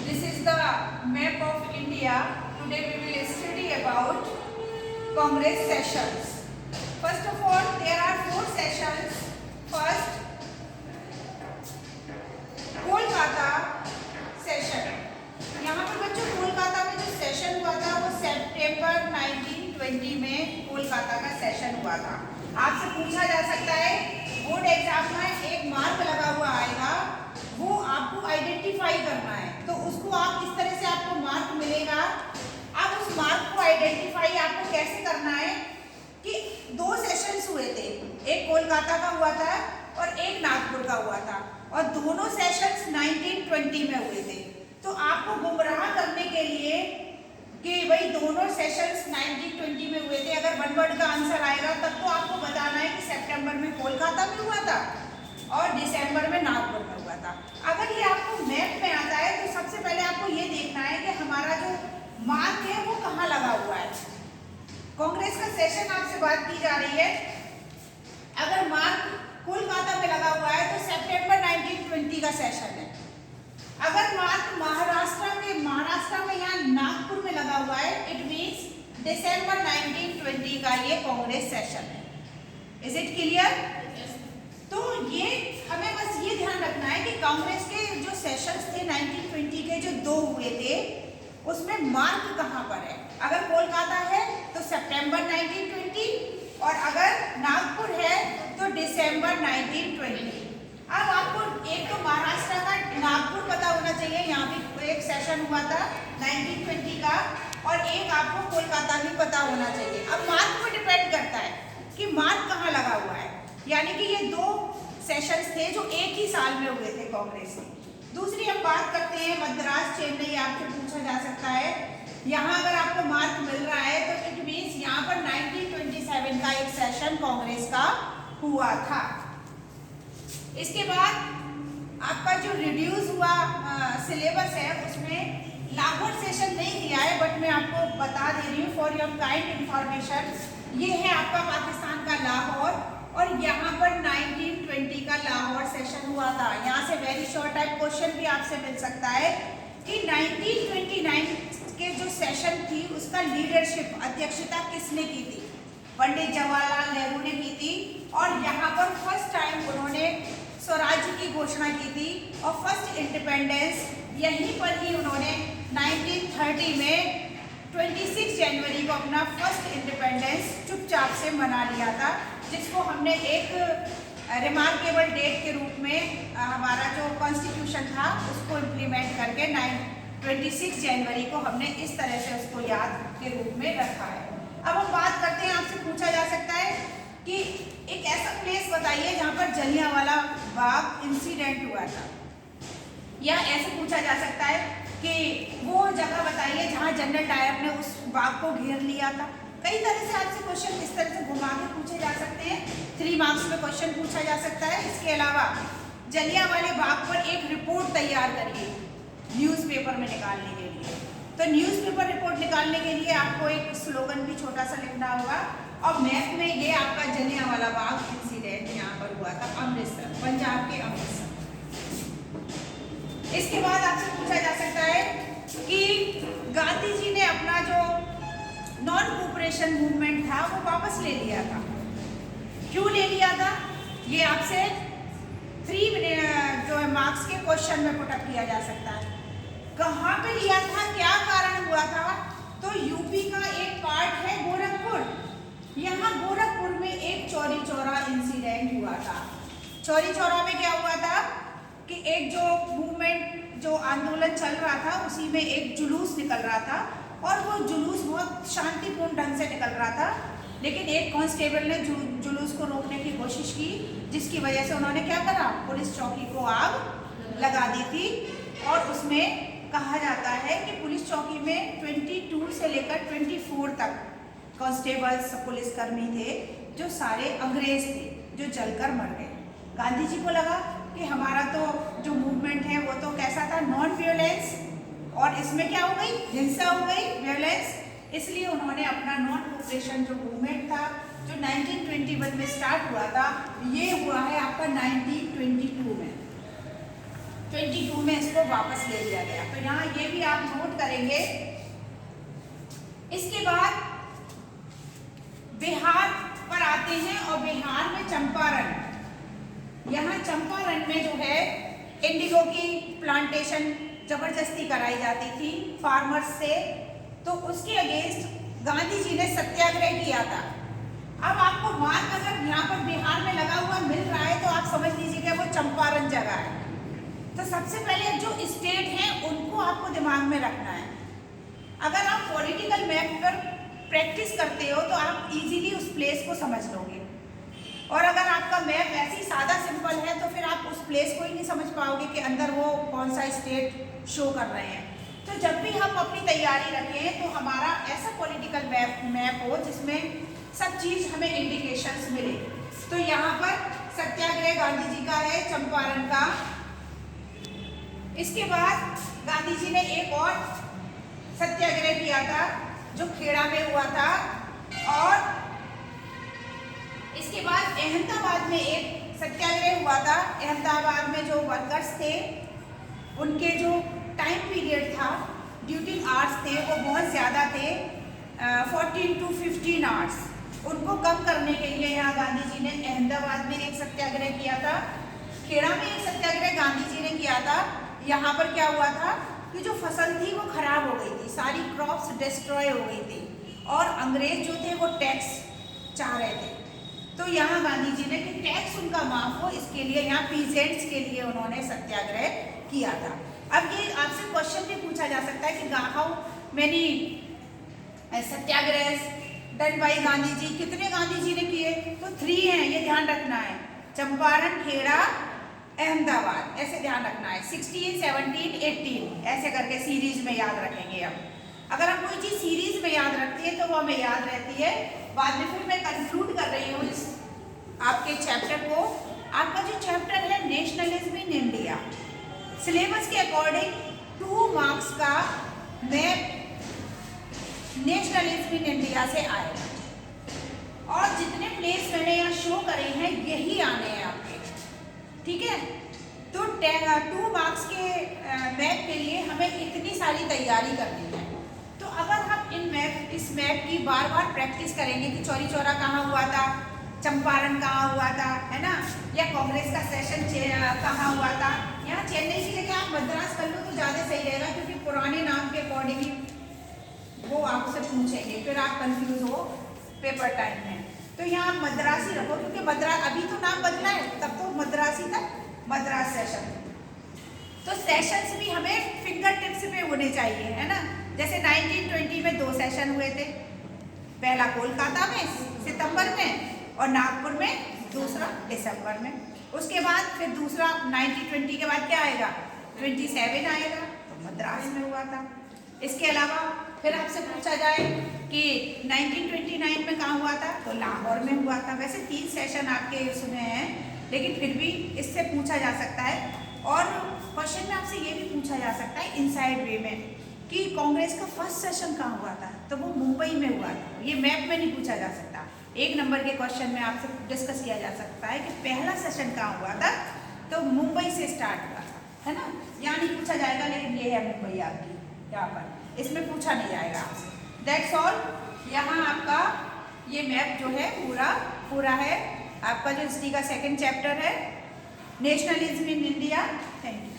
This is the map of India. Today we will study about Congress sessions. First of all, there are 4 sessions. First, Kolkata session. यहाँ पर बच्चों कोलकाता में जो session हुआ था वो सितंबर 1920 में कोलकाता का सेशन हुआ था. आपसे पूछा जा सकता है बोर्ड एग्जाम में एक मार्क लगा हुआ आएगा, वो आपको आइडेंटिफाई करना है. तो उसको आप इस तरह से आपको मार्क मिलेगा. अब उस मार्क को आइडेंटिफाई आपको कैसे करना है कि 2 सेशंस हुए थे, एक कोलकाता का हुआ था और एक नागपुर का हुआ था, और दोनों सेशंस 1920 में हुए थे. तो आपको गुमराह करने के लिए कि भाई दोनों सेशंस 1920 में हुए थे, अगर वन वर्ड का आंसर आएगा तब तो आपको बताना है कि सितंबर में कोलकाता में हुआ था और दिसंबर में नागपुर में हुआ था. अगर ये आपको मैप में आता है तो सबसे पहले आपको ये देखना है कि हमारा जो मार्क है वो कहाँ लगा हुआ है. कांग्रेस का सेशन आपसे बात की जा रही है. अगर मार्क कोलकाता में लगा हुआ है तो सितंबर 1920 का सेशन है. अगर मार्क महाराष्ट्र में या नागपुर में लगा हुआ है, इट मीन्स दिसंबर 1920 का ये कांग्रेस सेशन है. Is it clear? तो ये हमें बस ये ध्यान रखना है कि कांग्रेस के जो सेशंस थे 1920 के जो 2 हुए थे उसमें मार्क कहाँ पर है. अगर कोलकाता है तो सितंबर 1920 और अगर नागपुर है तो दिसंबर 1920. अब आपको एक तो महाराष्ट्र का नागपुर पता होना चाहिए, यहाँ भी एक सेशन हुआ था 1920 का, और एक आपको कोलकाता भी पता होना चाहिए. अब मार्क पर डिपेंड करता है कि मार्क कहाँ लगा हुआ है. यानी कि ये 2 सेशंस थे जो एक ही साल में हुए थे कांग्रेस के. दूसरी हम बात करते हैं मद्रास चेन्नई. आपसे पूछा जा सकता है यहाँ अगर आपको मार्क मिल रहा है तो इट मीन्स यहाँ पर 1927 का एक सेशन कांग्रेस का हुआ था. इसके बाद आपका जो रिड्यूस हुआ सिलेबस है उसमें लाहौर सेशन नहीं दिया है, बट मैं आपको बता दे रही हूँ फॉर योर काइंड इंफॉर्मेशन. ये है आपका पाकिस्तान का लाहौर, और यहाँ पर 1920 का लाहौर सेशन हुआ था. यहाँ से वेरी शॉर्ट टाइप क्वेश्चन भी आपसे मिल सकता है कि 1929 के जो सेशन थी उसका लीडरशिप अध्यक्षता किसने की थी. पंडित जवाहरलाल नेहरू ने की थी, और यहाँ पर फर्स्ट टाइम उन्होंने स्वराज्य की घोषणा की थी और फर्स्ट इंडिपेंडेंस यहीं पर ही उन्होंने 1930 में 26 जनवरी को अपना फर्स्ट इंडिपेंडेंस चुपचाप से मना लिया था, जिसको हमने एक रिमार्केबल डेट के रूप में हमारा जो कॉन्स्टिट्यूशन था उसको इम्प्लीमेंट करके 26 जनवरी को हमने इस तरह से उसको याद के रूप में रखा है. अब हम बात करते हैं, आपसे पूछा जा सकता है कि एक ऐसा प्लेस बताइए जहाँ पर जलियांवाला बाग इंसिडेंट हुआ था, या ऐसे पूछा जा सकता है कि वो जगह बताइए जहाँ जनरल डायर ने उस बाग को घेर लिया था. कई तरह से आपसे क्वेश्चन इस तरह से घुमा के पूछे जा सकते हैं. 3 मार्क्स में क्वेश्चन पूछा जा सकता है. इसके अलावा जलियांवाले बाग पर एक रिपोर्ट तैयार करिए न्यूज़पेपर में निकालने के लिए. तो न्यूज़पेपर रिपोर्ट निकालने के लिए आपको एक स्लोगन भी छोटा सा लिखना होगा, और मैप में ये आपका जलियांवाला बाग इंसिडेंट यहाँ पर हुआ था अमृतसर, पंजाब के अमृतसर. इसके बाद आपसे पूछा जा सकता है कि गांधी जी ने अपना जो नॉन कोऑपरेशन मूवमेंट था वो वापस ले लिया था. क्यों ले लिया था ये आपसे 3 जो है मार्क्स के क्वेश्चन में पुट अप किया जा सकता है. कहाँ पे लिया था, क्या कारण हुआ था. तो यूपी का एक पार्ट है गोरखपुर. यहाँ गोरखपुर में एक चौरी चौरा इंसिडेंट हुआ था. चौरी चौरा में क्या हुआ था कि एक जो मूवमेंट जो आंदोलन चल रहा था उसी में एक जुलूस निकल रहा था, और वो जुलूस बहुत शांतिपूर्ण ढंग से निकल रहा था, लेकिन एक कांस्टेबल ने जुलूस को रोकने की कोशिश की, जिसकी वजह से उन्होंने क्या करा, पुलिस चौकी को आग लगा दी थी. और उसमें कहा जाता है कि पुलिस चौकी में 22 से लेकर 24 तक कांस्टेबल्स पुलिसकर्मी थे जो सारे अंग्रेज थे, जो जलकर मर गए. गांधी जी को लगा कि हमारा तो जो मूवमेंट है वो तो कैसा था, नॉन वियोलेंस, और इसमें क्या हो गई, हिंसा हो गई, वियोलेंस. इसलिए उन्होंने अपना नॉन कोऑपरेशन जो मूवमेंट था जो 1921 में स्टार्ट हुआ था, ये हुआ है आपका 1922 में. 22 में इसको वापस ले लिया गया। तो यहाँ ये भी आप नोट करेंगे। इसके बाद बिहार पर आते हैं और बिहार में चंपारण, यहाँ चंपारण में जो है इंडिगो की प्लांटेशन जबरदस्ती कराई जाती थी फार्मर्स से, तो उसके अगेंस्ट गांधी जी ने सत्याग्रह किया था। अब आपको मार्क अगर यहाँ पर बिहार में लगा हुआ मिल रहा है तो आप समझ लीजिएगा वो चंपारण जगह है। तो सबसे पहले जो स्टेट हैं उनको आपको दिमाग में रखना है। अगर आप पॉलिटिकल मैप पर प्रैक्टिस करते हो तो आप इजीली उस प्लेस को समझ लोगे, और अगर आपका मैप ऐसे ही सादा सिंपल है तो फिर आप उस प्लेस को ही नहीं समझ पाओगे कि अंदर वो कौन सा स्टेट शो कर रहे हैं। तो जब भी हम अपनी तैयारी रखें तो हमारा ऐसा पॉलिटिकल मैप हो जिसमें सब चीज़ हमें इंडिकेशंस मिले। तो यहाँ पर सत्याग्रह गांधी जी का है, चंपारण का। इसके बाद गांधी जी ने एक और सत्याग्रह किया था जो खेड़ा में हुआ था, और इसके बाद अहमदाबाद में एक सत्याग्रह हुआ था। अहमदाबाद में जो वर्कर्स थे उनके जो टाइम पीरियड था, ड्यूटी आवर्स थे वो बहुत ज़्यादा थे, 14 to 15 आवर्स। उनको कम करने के लिए यहाँ गांधी जी ने अहमदाबाद में एक सत्याग्रह किया था। खेड़ा में एक सत्याग्रह गांधी जी ने किया था। यहाँ पर क्या हुआ था कि जो फसल थी वो खराब हो गई थी, सारी क्रॉप्स डिस्ट्रॉय हो गई थी, और अंग्रेज जो थे वो टैक्स चाह रहे थे। तो यहाँ गांधी जी ने कि टैक्स उनका माफ हो, इसके लिए यहाँ पीजेंट्स के लिए उन्होंने सत्याग्रह किया था। अब ये आपसे क्वेश्चन भी पूछा जा सकता है कि how many satyagraha done by Gandhi ji, कितने गांधी जी ने किए? तो 3 हैं, ये ध्यान रखना है। चंपारण, खेड़ा, अहमदाबाद, ऐसे ध्यान रखना है। 16, 17, 18 ऐसे करके सीरीज में याद रखेंगे। अब अगर हम कोई चीज़ सीरीज में याद रखते हैं तो वो हमें याद रहती है। बाद में फिर मैं कंक्लूड कर रही हूँ इस आपके चैप्टर को। आपका जो चैप्टर है नेशनलिज्म इन इंडिया, सिलेबस के अकॉर्डिंग 2 मार्क्स का मैप नेशनलिज्म इन इंडिया से आएगा, और जितने प्लेस मैंने यहाँ शो करे हैं यही आने हैं आपके, ठीक है। तो 2 मार्क्स के मैप के लिए हमें इतनी सारी तैयारी करनी है। तो अगर हम इस मैप की बार बार प्रैक्टिस करेंगे कि चौरी चौरा कहाँ हुआ था, चंपारण कहाँ हुआ था, है ना, या कांग्रेस का सेशन कहाँ हुआ था, यहाँ चेन्नई की जगह आप मद्रास कर लो तो ज़्यादा सही रहेगा, क्योंकि पुराने नाम के अकॉर्डिंग वो आपसे पूछेंगे, फिर आप कंफ्यूज हो पेपर टाइम में। तो यहाँ आप मद्रासी रखो, क्योंकि मद्रास अभी तो नाम बदला है, तब तो मद्रासी था, मद्रास सेशन। तो सेशंस भी हमें फिंगर टिप्स पे होने चाहिए, है ना। जैसे 1920 में 2 सेशन हुए थे, पहला कोलकाता में सितंबर में और नागपुर में दूसरा दिसंबर में। उसके बाद फिर दूसरा 1920 के बाद क्या आएगा, 27 आएगा, तो मद्रास में हुआ था। इसके अलावा फिर आपसे पूछा जाए कि 1929 में कहाँ हुआ था, तो लाहौर में हुआ था। वैसे 3 सेशन आपके उसमें हैं, लेकिन फिर भी इससे पूछा जा सकता है। और क्वेश्चन में आपसे ये भी पूछा जा सकता है इनसाइड वे में कि कांग्रेस का फर्स्ट सेशन कहाँ हुआ था, तो वो मुंबई में हुआ था। ये मैप में नहीं पूछा जा सकता। 1 नंबर के क्वेश्चन में आपसे डिस्कस किया जा सकता है कि पहला सेशन कहाँ हुआ था, तो मुंबई से स्टार्ट हुआ था, है ना। यहाँ नहीं पूछा जाएगा, लेकिन ये है मुंबई आपकी, यहाँ पर इसमें पूछा नहीं जाएगा आपसे। That's all. यहाँ आपका ये मैप जो है पूरा है। आपका जो हिस्ट्री का 2nd चैप्टर है nationalism in India. Thank you.